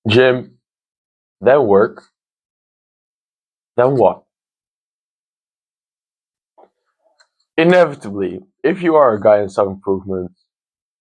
gym, then work, then what? Inevitably, if you are a guy in self-improvement,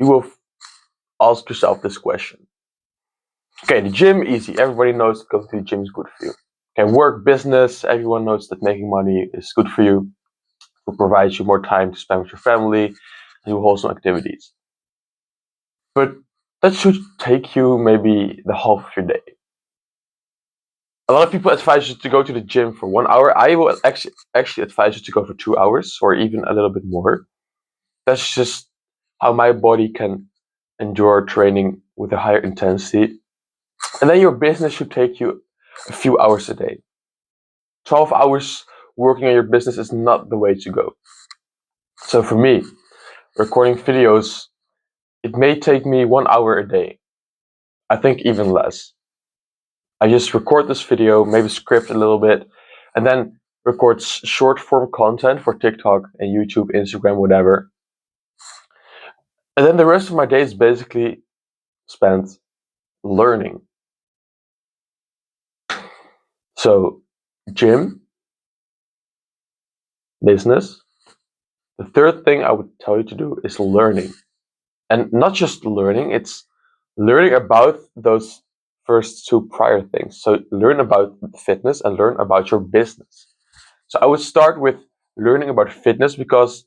you will ask yourself this question. Okay, the gym, easy. Everybody knows that going to the gym is good for you. Okay, work, business, everyone knows that making money is good for you. It provides you more time to spend with your family and do wholesome activities. But that should take you maybe the half of your day. A lot of people advise you to go to the gym for 1 hour. I will actually advise you to go for 2 hours or even a little bit more. That's just how my body can endure training with a higher intensity. And then your business should take you a few hours a day. 12 hours working on your business is not the way to go. So for me, recording videos, it may take me 1 hour a day. I think even less. I just record this video, maybe script a little bit, and then record short form content for TikTok and YouTube, Instagram, whatever. And then the rest of my day is basically spent learning. So, gym, business. The third thing I would tell you to do is learning. And not just learning, it's learning about those first two prior things. So, learn about fitness and learn about your business. So, I would start with learning about fitness because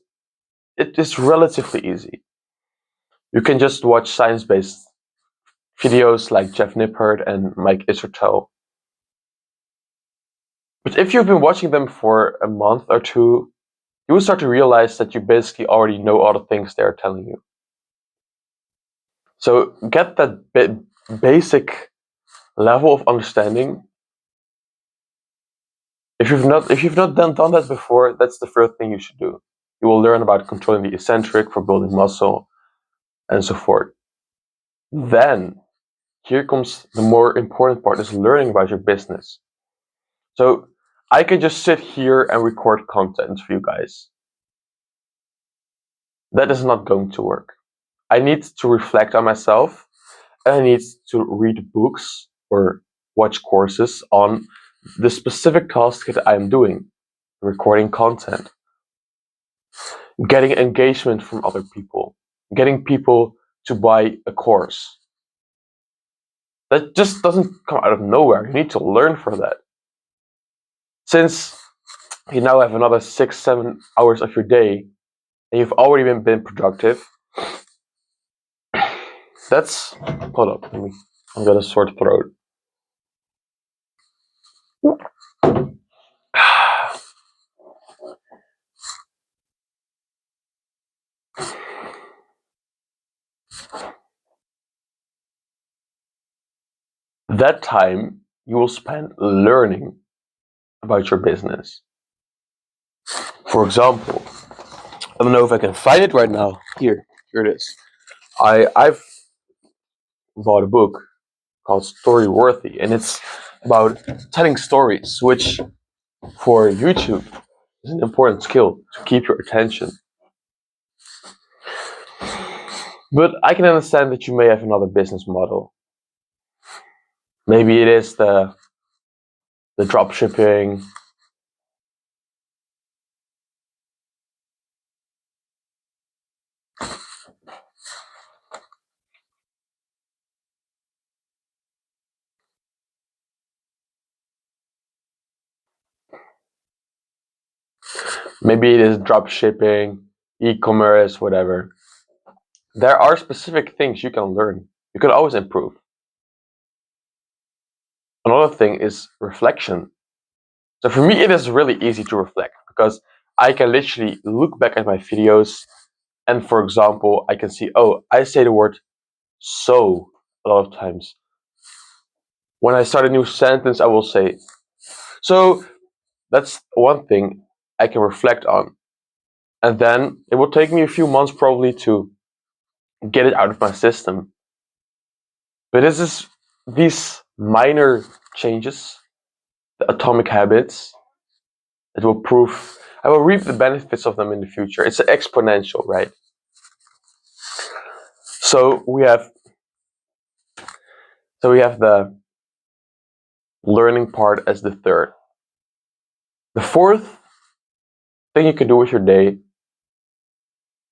it is relatively easy. You can just watch science-based videos like Jeff Nippard and Mike Isertel. But if you've been watching them for a month or two, you will start to realize that you basically already know all the things they're telling you. So get that basic level of understanding. If you've not done that before, that's the first thing you should do. You will learn about controlling the eccentric for building muscle and so forth. Then here comes the more important part, is learning about your business. So I can just sit here and record content for you guys. That is not going to work. I need to reflect on myself, and I need to read books or watch courses on the specific task that I'm doing, recording content, getting engagement from other people, getting people to buy a course. That just doesn't come out of nowhere. You need to learn for that. Since you now have another 6-7 hours of your day and you've already been productive, that's, hold up, I'm gonna sore throat. That time you will spend learning about your business. For example, I don't know if I can find it right now. Here it is. I've bought a book called Storyworthy, and it's about telling stories, which for YouTube is an important skill to keep your attention. But I can understand that you may have another business model. Maybe it is the drop shipping. Maybe it is drop shipping, e-commerce, whatever. There are specific things you can learn. You can always improve. Another thing is reflection. So for me, it is really easy to reflect because I can literally look back at my videos and, for example, I can see, oh, I say the word so a lot of times. When I start a new sentence, I will say, so that's one thing I can reflect on. And then it will take me a few months probably to get it out of my system. But this is these minor changes, the atomic habits, that will prove I will reap the benefits of them in the future. It's exponential, right? So we have the learning part as the third. The fourth thing you can do with your day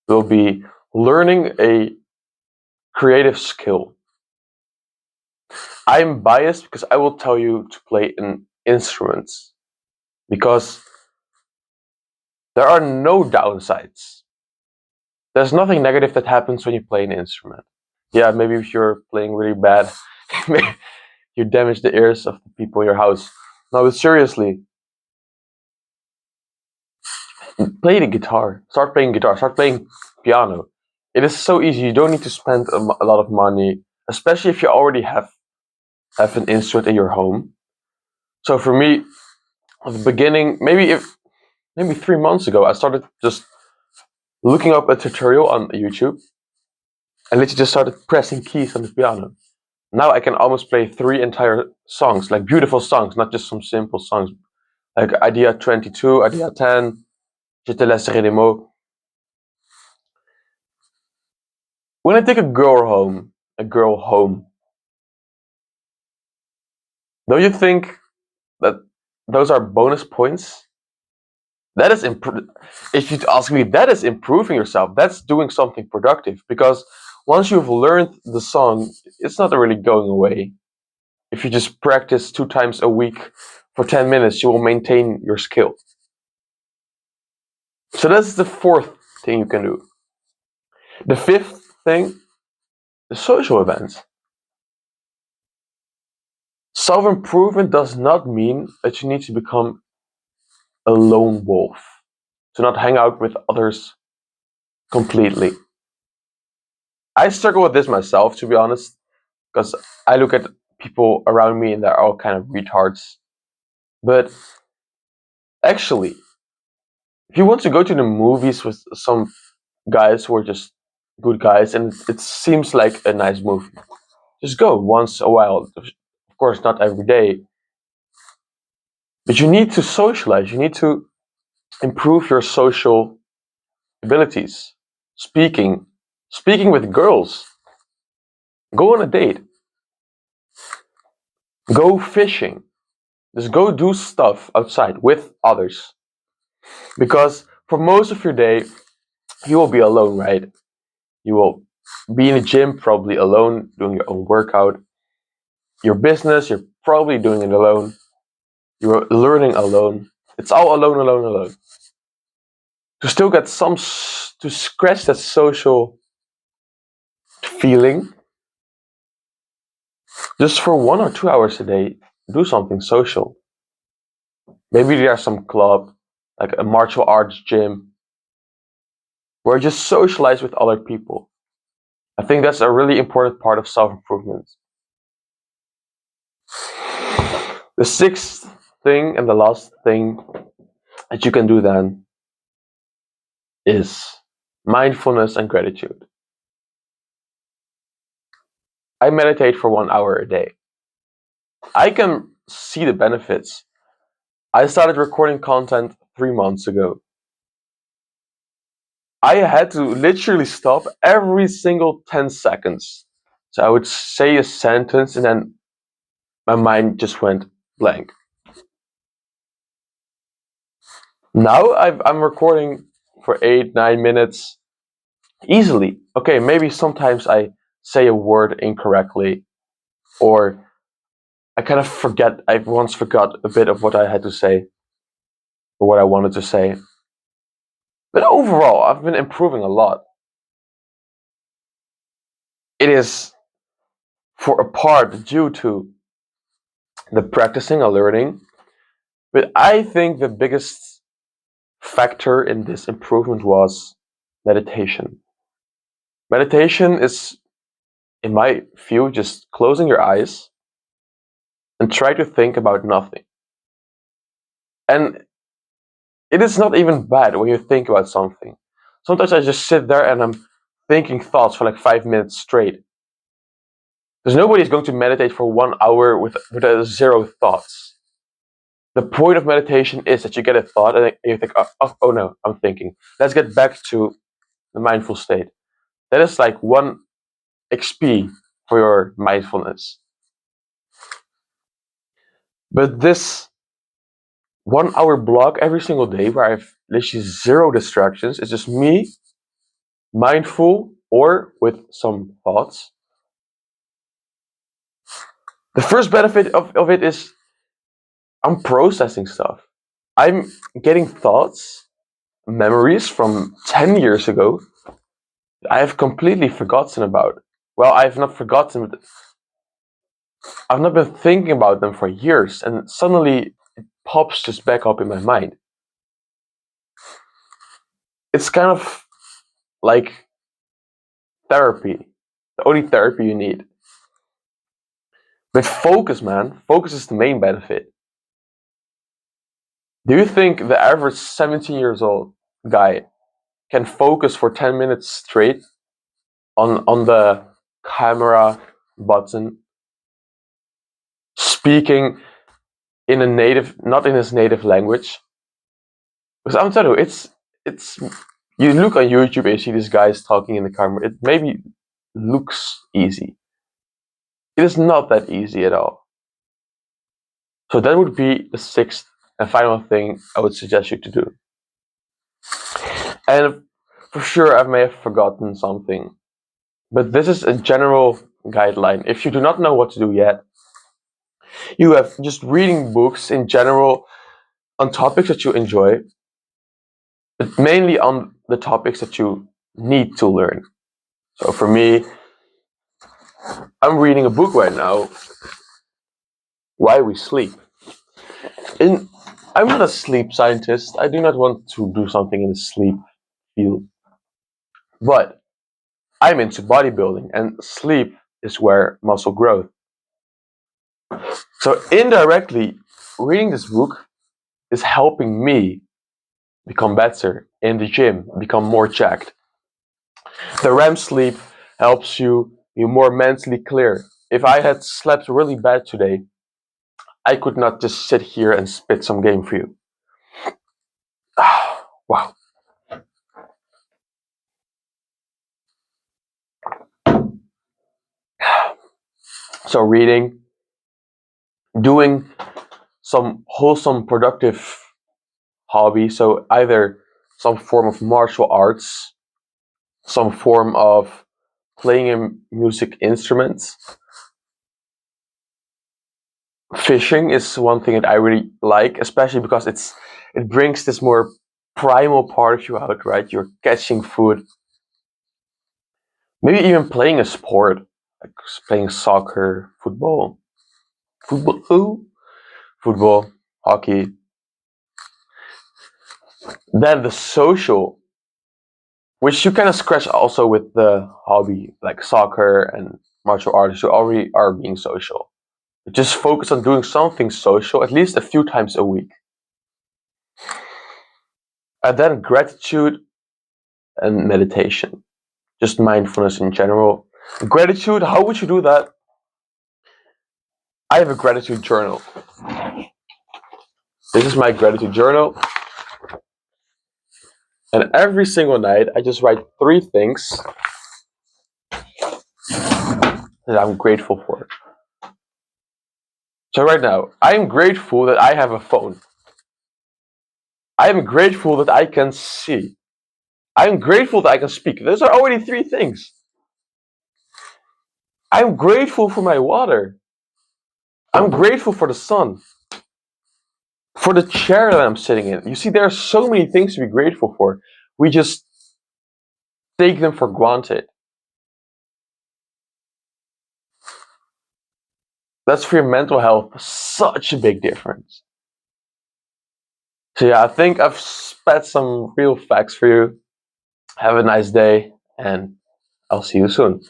will be learning a creative skill. I'm biased because I will tell you to play an instrument because there are no downsides. There's nothing negative that happens when you play an instrument. Yeah, maybe if you're playing really bad, you damage the ears of the people in your house. No, but seriously, play the guitar. Start playing guitar. Start playing piano. It is so easy. You don't need to spend a lot of money, especially if you already have an instrument in your home. So for me, at the beginning, maybe 3 months ago, I started just looking up a tutorial on YouTube and literally just started pressing keys on the piano. Now I can almost play 3 entire songs, like beautiful songs, not just some simple songs, like Idea 22, Idea 10, Je te laisserai des mots. When I take a girl home, don't you think that those are bonus points? That is if you ask me, that is improving yourself. That's doing something productive because once you've learned the song, it's not really going away. If you just practice 2 times a week for 10 minutes, you will maintain your skill. So that's the fourth thing you can do. The fifth thing, the social events. Self improvement does not mean that you need to become a lone wolf, to not hang out with others completely. I struggle with this myself, to be honest, because I look at people around me and they're all kind of retards. But actually, if you want to go to the movies with some guys who are just good guys and it seems like a nice movie, just go once a while. Of course, not every day, but you need to socialize. You need to improve your social abilities. Speaking, speaking with girls. Go on a date. Go fishing. Just go do stuff outside with others. Because for most of your day, you will be alone, right? You will be in the gym probably alone, doing your own workout. Your business, you're probably doing it alone. You're learning alone. It's all alone, alone, alone. To still get to scratch that social feeling, just for 1 or 2 hours a day, do something social. Maybe there's some club, like a martial arts gym, where you just socialize with other people. I think that's a really important part of self improvement. The sixth thing and the last thing that you can do then is mindfulness and gratitude. I meditate for 1 hour a day. I can see the benefits. I started recording content 3 months ago. I had to literally stop every single 10 seconds. So I would say a sentence and then my mind just went blank. Now I'm recording for 8, 9 minutes easily. Okay, maybe sometimes I say a word incorrectly or I kind of forget, I once forgot a bit of what I had to say or what I wanted to say. But overall, I've been improving a lot. It is for a part due to the practicing and learning, but I think the biggest factor in this improvement was meditation. Meditation is, in my view, just closing your eyes and try to think about nothing. And it is not even bad when you think about something. Sometimes I just sit there and I'm thinking thoughts for like 5 minutes straight. Because nobody's going to meditate for 1 hour with zero thoughts. The point of meditation is that you get a thought and you think, oh no, I'm thinking. Let's get back to the mindful state. That is like 1 XP for your mindfulness. But this 1 hour block every single day where I've literally zero distractions, it's just me, mindful or with some thoughts. The first benefit of it is I'm processing stuff. I'm getting thoughts, memories from 10 years ago I have completely forgotten about. Well, I've not forgotten, but I've not been thinking about them for years, and suddenly it pops just back up in my mind. It's kind of like therapy, the only therapy you need. But focus, man, focus is the main benefit. Do you think the average 17 years old guy can focus for 10 minutes straight on the camera button, speaking in a native, not in his native language? Because I'm telling you, it's you look on YouTube and you see these guys talking in the camera. It maybe looks easy. It is not that easy at all. So that would be the sixth and final thing I would suggest you to do. And for sure, I may have forgotten something, but this is a general guideline. If you do not know what to do yet, you have just reading books in general on topics that you enjoy, but mainly on the topics that you need to learn. So for me, I'm reading a book right now, Why We Sleep. And I'm not a sleep scientist. I do not want to do something in the sleep field. But I'm into bodybuilding, and sleep is where muscle growth. So indirectly, reading this book is helping me become better in the gym, become more jacked. The REM sleep helps you be more mentally clear. If I had slept really bad today, I could not just sit here and spit some game for you. Wow. So reading, doing some wholesome, productive hobby. So either some form of martial arts, some form of playing a music instruments. Fishing is one thing that I really like, especially because it brings this more primal part of you out, right? You're catching food. Maybe even playing a sport, like playing soccer, football, hockey. Then the social, which you kind of scratch also with the hobby, like soccer and martial arts, you already are being social. Just focus on doing something social at least a few times a week. And then gratitude and meditation, just mindfulness in general. Gratitude, how would you do that? I have a gratitude journal. This is my gratitude journal. And every single night, I just write 3 things that I'm grateful for. So right now, I am grateful that I have a phone. I am grateful that I can see. I am grateful that I can speak. Those are already 3 things. I'm grateful for my water. I'm grateful for the sun. For the chair that I'm sitting in. You see, there are so many things to be grateful for. We just take them for granted. That's for your mental health such a big difference. So yeah, I think I've spat some real facts for you. Have a nice day, and I'll see you soon.